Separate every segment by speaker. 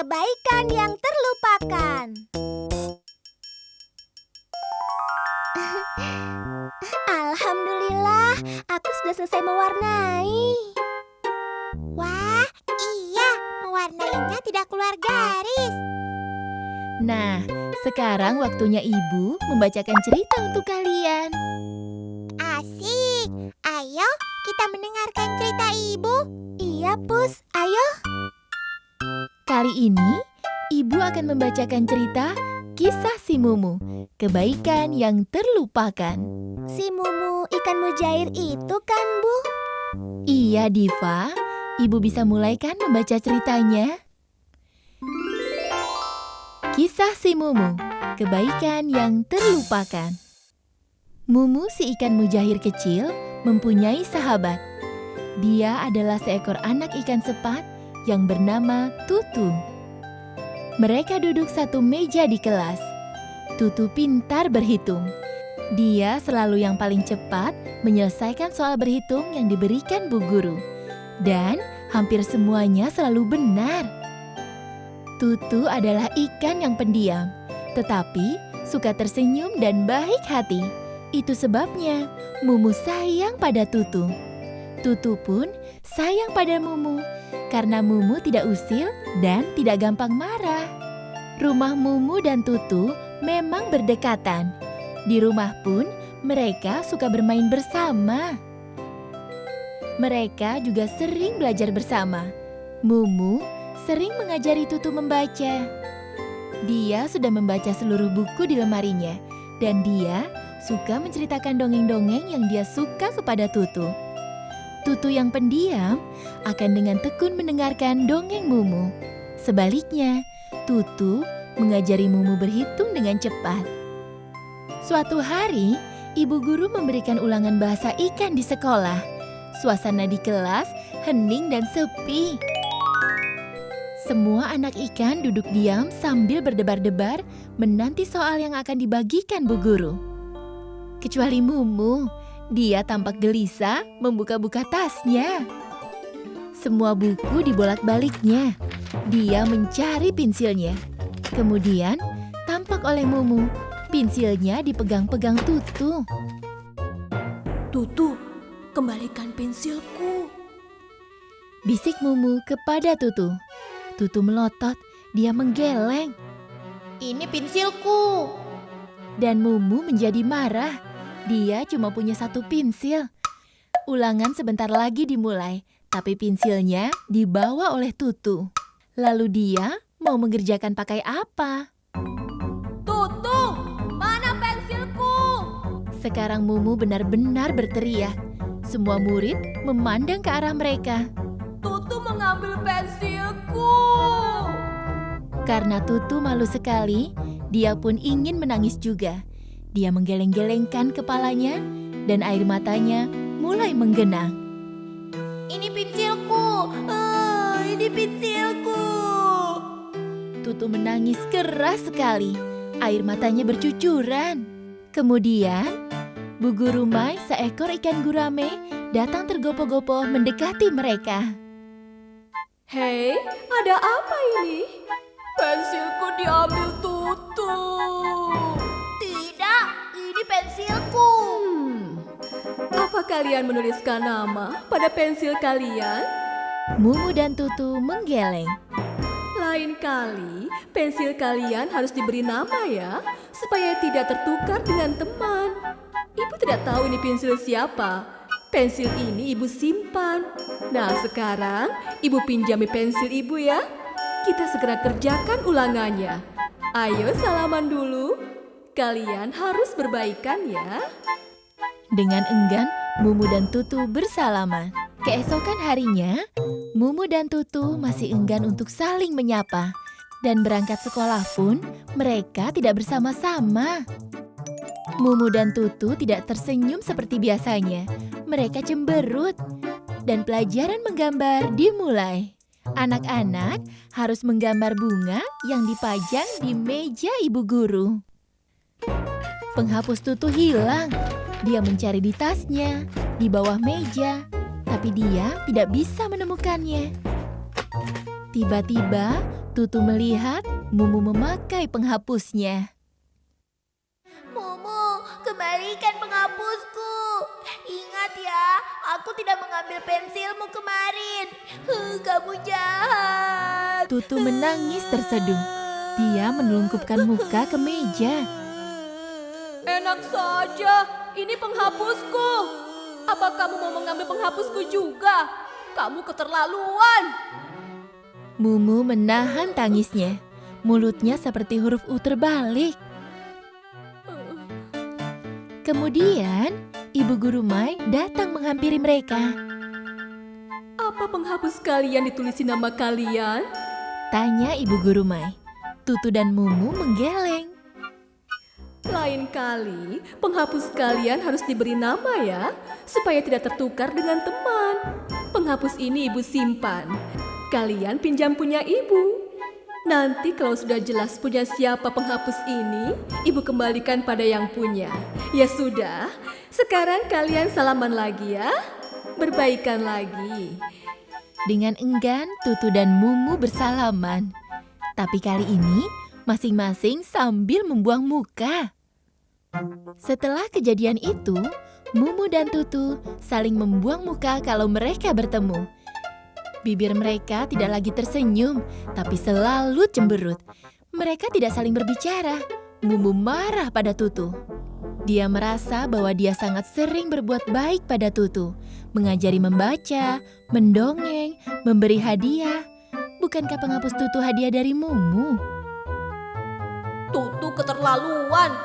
Speaker 1: kebaikan yang terlupakan. Alhamdulillah, aku sudah selesai mewarnai.
Speaker 2: Wah, iya, mewarnainya tidak keluar garis.
Speaker 3: Nah, sekarang waktunya Ibu membacakan cerita untuk kalian.
Speaker 2: Asik. Ayo, kita mendengarkan cerita Ibu.
Speaker 1: Iya, Pus, ayo.
Speaker 3: Kali ini, Ibu akan membacakan cerita Kisah Si Mumu, Kebaikan yang Terlupakan.
Speaker 1: Si Mumu ikan mujair itu kan, Bu?
Speaker 3: Iya, Diva. Ibu bisa mulai kan membaca ceritanya? Kisah Si Mumu, Kebaikan yang Terlupakan. Mumu si ikan mujair kecil mempunyai sahabat. Dia adalah seekor anak ikan sepat yang bernama Tutu. Mereka duduk satu meja di kelas. Tutu pintar berhitung. Dia selalu yang paling cepat menyelesaikan soal berhitung yang diberikan Bu Guru. Dan hampir semuanya selalu benar. Tutu adalah ikan yang pendiam, tetapi suka tersenyum dan baik hati. Itu sebabnya Mumu sayang pada Tutu. Tutu pun sayang pada Mumu, karena Mumu tidak usil dan tidak gampang marah. Rumah Mumu dan Tutu memang berdekatan. Di rumah pun mereka suka bermain bersama. Mereka juga sering belajar bersama. Mumu sering mengajari Tutu membaca. Dia sudah membaca seluruh buku di lemarinya, dan dia suka menceritakan dongeng-dongeng yang dia suka kepada Tutu. Tutu yang pendiam akan dengan tekun mendengarkan dongeng Mumu. Sebaliknya, Tutu mengajari Mumu berhitung dengan cepat. Suatu hari, ibu guru memberikan ulangan bahasa ikan di sekolah. Suasana di kelas hening dan sepi. Semua anak ikan duduk diam sambil berdebar-debar menanti soal yang akan dibagikan Bu Guru. Kecuali Mumu, dia tampak gelisah membuka-buka tasnya. Semua buku dibolak-baliknya. Dia mencari pensilnya. Kemudian tampak oleh Mumu, pensilnya dipegang-pegang Tutu.
Speaker 4: Tutu, kembalikan pensilku.
Speaker 3: Bisik Mumu kepada Tutu. Tutu melotot, dia menggeleng.
Speaker 2: Ini pensilku.
Speaker 3: Dan Mumu menjadi marah. Dia cuma punya satu pensil. Ulangan sebentar lagi dimulai, tapi pensilnya dibawa oleh Tutu. Lalu dia mau mengerjakan pakai apa?
Speaker 4: Tutu, mana pensilku?
Speaker 3: Sekarang Mumu benar-benar berteriak. Semua murid memandang ke arah mereka.
Speaker 4: Tutu mengambil pensilku.
Speaker 3: Karena Tutu malu sekali, dia pun ingin menangis juga. Dia menggeleng-gelengkan kepalanya dan air matanya mulai menggenang.
Speaker 2: Ini pensilku. Ini pensilku.
Speaker 3: Tutu menangis keras sekali. Air matanya bercucuran. Kemudian, Bu Guru Mai, seekor ikan gurame, datang tergopoh-gopoh mendekati mereka.
Speaker 4: Hei, ada apa ini? Pensilku diambil Tutu.
Speaker 2: Tidak, ini pensilku.
Speaker 4: Apa kalian menuliskan nama pada pensil kalian?
Speaker 3: Mumu dan Tutu menggeleng.
Speaker 4: Lain kali, pensil kalian harus diberi nama ya, supaya tidak tertukar dengan teman. Ibu tidak tahu ini pensil siapa. Pensil ini ibu simpan. Nah, sekarang ibu pinjami pensil ibu ya. Kita segera kerjakan ulangannya. Ayo salaman dulu. Kalian harus berbaikan ya.
Speaker 3: Dengan enggan, Mumu dan Tutu bersalaman. Keesokan harinya, Mumu dan Tutu masih enggan untuk saling menyapa. Dan berangkat sekolah pun mereka tidak bersama-sama. Mumu dan Tutu tidak tersenyum seperti biasanya. Mereka cemberut. Dan pelajaran menggambar dimulai. Anak-anak harus menggambar bunga yang dipajang di meja ibu guru. Penghapus Tutu hilang. Dia mencari di tasnya, di bawah meja, tapi dia tidak bisa menemukannya. Tiba-tiba, Tutu melihat Mumu memakai penghapusnya.
Speaker 2: Mumu, kembalikan penghapusku. Ingat ya, aku tidak mengambil pensilmu kemarin. Kamu jahat.
Speaker 3: Tutu menangis terseduh. Dia menelungkupkan muka ke meja.
Speaker 4: Enak saja, ini penghapusku. Apa kamu mau mengambil penghapusku juga? Kamu keterlaluan.
Speaker 3: Mumu menahan tangisnya. Mulutnya seperti huruf U terbalik. Kemudian, Ibu Guru Mai datang menghampiri mereka.
Speaker 4: Apa penghapus kalian ditulis nama kalian?
Speaker 3: Tanya Ibu Guru Mai. Tutu dan Mumu menggeleng.
Speaker 4: Lain kali, penghapus kalian harus diberi nama ya, supaya tidak tertukar dengan teman. Penghapus ini ibu simpan. Kalian pinjam punya ibu. Nanti kalau sudah jelas punya siapa penghapus ini, ibu kembalikan pada yang punya. Ya sudah, sekarang kalian salaman lagi ya. Berbaikan lagi.
Speaker 3: Dengan enggan, Tutu dan Mumu bersalaman. Tapi kali ini, masing-masing sambil membuang muka. Setelah kejadian itu, Mumu dan Tutu saling membuang muka kalau mereka bertemu. Bibir mereka tidak lagi tersenyum, tapi selalu cemberut. Mereka tidak saling berbicara. Mumu marah pada Tutu. Dia merasa bahwa dia sangat sering berbuat baik pada Tutu, mengajari membaca, mendongeng, memberi hadiah. Bukankah penghapus Tutu hadiah dari Mumu?
Speaker 4: Tutu keterlaluan.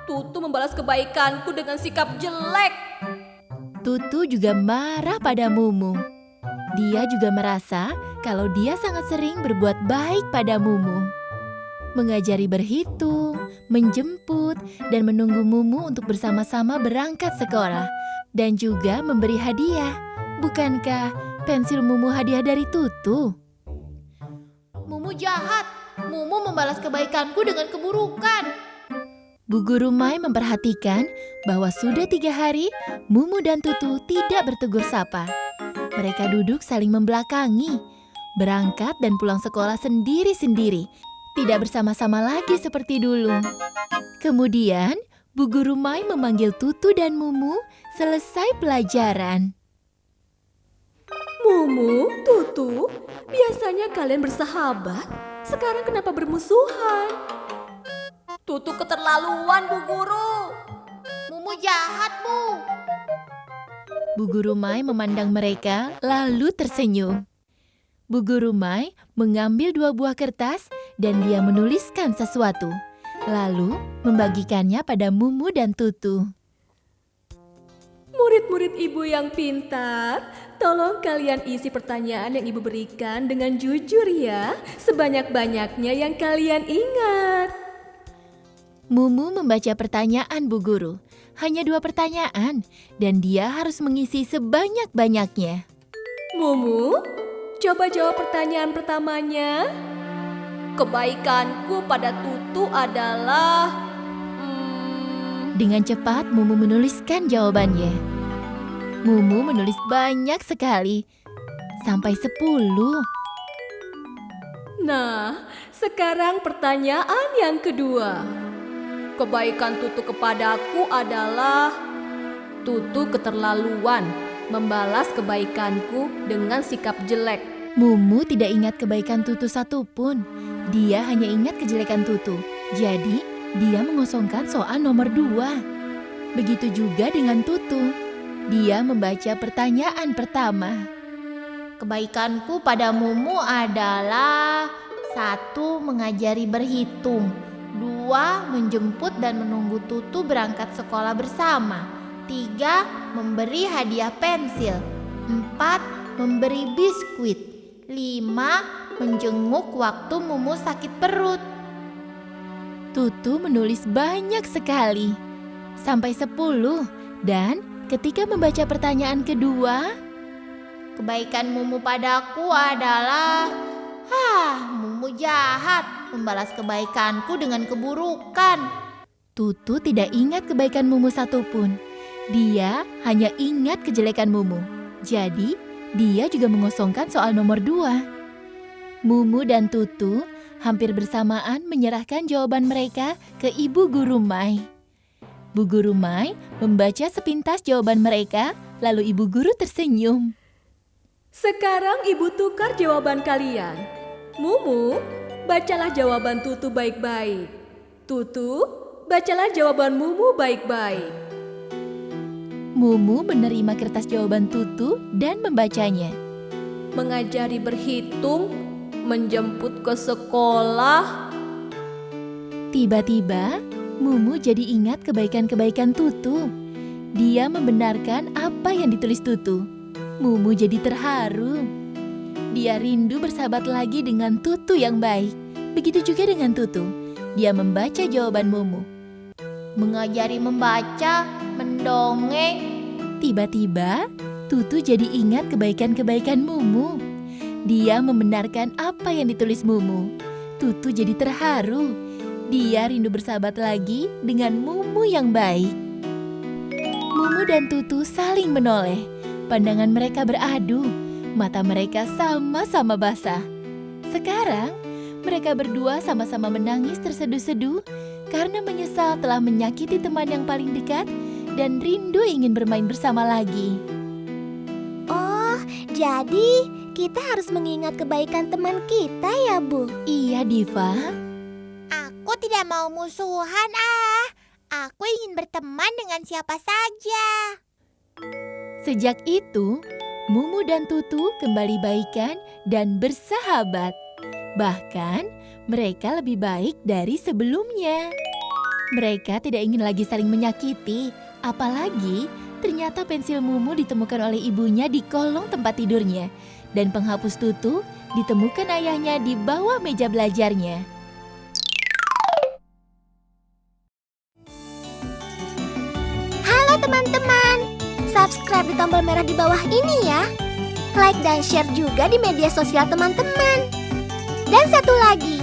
Speaker 4: Tutu membalas kebaikanku dengan sikap jelek.
Speaker 3: Tutu juga marah pada Mumu. Dia juga merasa kalau dia sangat sering berbuat baik pada Mumu. Mengajari berhitung, menjemput, dan menunggu Mumu untuk bersama-sama berangkat sekolah. Dan juga memberi hadiah. Bukankah pensil Mumu hadiah dari Tutu?
Speaker 2: Mumu jahat. Mumu membalas kebaikanku dengan keburukan.
Speaker 3: Bu Guru Mai memperhatikan bahwa sudah 3 hari Mumu dan Tutu tidak bertegur sapa. Mereka duduk saling membelakangi, berangkat dan pulang sekolah sendiri-sendiri, tidak bersama-sama lagi seperti dulu. Kemudian, Bu Guru Mai memanggil Tutu dan Mumu selesai pelajaran.
Speaker 4: Mumu, Tutu, biasanya kalian bersahabat. Sekarang kenapa bermusuhan?
Speaker 2: Tutu keterlaluan, Bu Guru. Mumu jahat, Bu.
Speaker 3: Bu Guru Mai memandang mereka lalu tersenyum. Bu Guru Mai mengambil 2 buah kertas dan dia menuliskan sesuatu. Lalu membagikannya pada Mumu dan Tutu.
Speaker 4: Murid-murid ibu yang pintar, tolong kalian isi pertanyaan yang ibu berikan dengan jujur ya, sebanyak-banyaknya yang kalian ingat.
Speaker 3: Mumu membaca pertanyaan Bu Guru. Hanya 2 pertanyaan dan dia harus mengisi sebanyak-banyaknya.
Speaker 4: Mumu, coba jawab pertanyaan pertamanya. Kebaikanku pada Tutu adalah...
Speaker 3: Dengan cepat Mumu menuliskan jawabannya. Mumu menulis banyak sekali, sampai 10.
Speaker 4: Nah, sekarang pertanyaan yang kedua. Kebaikan Tutu kepadaku adalah... Tutu keterlaluan, membalas kebaikanku dengan sikap jelek.
Speaker 3: Mumu tidak ingat kebaikan Tutu satupun. Dia hanya ingat kejelekan Tutu. Jadi, dia mengosongkan soal nomor 2. Begitu juga dengan Tutu. Dia membaca pertanyaan pertama.
Speaker 2: Kebaikanku pada Mumu adalah 1. Mengajari berhitung, 2. Menjemput dan menunggu Tutu berangkat sekolah bersama, 3. Memberi hadiah pensil, 4. Memberi biskuit, 5. Menjenguk waktu Mumu sakit perut.
Speaker 3: Tutu menulis banyak sekali, sampai 10. Dan ketika membaca pertanyaan kedua,
Speaker 2: kebaikan Mumu padaku adalah... Mumu jahat, membalas kebaikanku dengan keburukan.
Speaker 3: Tutu tidak ingat kebaikan Mumu satupun. Dia hanya ingat kejelekan Mumu. Jadi, dia juga mengosongkan soal nomor 2. Mumu dan Tutu hampir bersamaan menyerahkan jawaban mereka ke Ibu Guru Mai. Bu Guru Mai membaca sepintas jawaban mereka, lalu Ibu Guru tersenyum.
Speaker 4: Sekarang Ibu tukar jawaban kalian. Mumu, bacalah jawaban Tutu baik-baik. Tutu, bacalah jawaban Mumu baik-baik.
Speaker 3: Mumu menerima kertas jawaban Tutu dan membacanya.
Speaker 4: Mengajari berhitung, menjemput ke sekolah.
Speaker 3: Tiba-tiba, Mumu jadi ingat kebaikan-kebaikan Tutu. Dia membenarkan apa yang ditulis Tutu. Mumu jadi terharu. Dia rindu bersahabat lagi dengan Tutu yang baik. Begitu juga dengan Tutu. Dia membaca jawaban Mumu.
Speaker 2: Mengajari membaca, mendongeng.
Speaker 3: Tiba-tiba, Tutu jadi ingat kebaikan-kebaikan Mumu. Dia membenarkan apa yang ditulis Mumu. Tutu jadi terharu. Dia rindu bersahabat lagi dengan Mumu yang baik. Mumu dan Tutu saling menoleh. Pandangan mereka beradu. Mata mereka sama-sama basah. Sekarang, mereka berdua sama-sama menangis terseduh-seduh karena menyesal telah menyakiti teman yang paling dekat dan rindu ingin bermain bersama lagi.
Speaker 1: Oh, jadi kita harus mengingat kebaikan teman kita ya, Bu?
Speaker 3: Iya, Diva.
Speaker 2: Aku tidak mau musuhan, Aku ingin berteman dengan siapa saja.
Speaker 3: Sejak itu, Mumu dan Tutu kembali baikan dan bersahabat. Bahkan, mereka lebih baik dari sebelumnya. Mereka tidak ingin lagi saling menyakiti. Apalagi, ternyata pensil Mumu ditemukan oleh ibunya di kolong tempat tidurnya. Dan penghapus Tutu ditemukan ayahnya di bawah meja belajarnya.
Speaker 1: Halo teman-teman, subscribe di tombol merah di bawah ini ya. Like dan share juga di media sosial teman-teman. Dan satu lagi,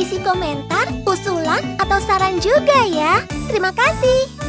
Speaker 1: isi komentar, usulan, atau saran juga ya. Terima kasih.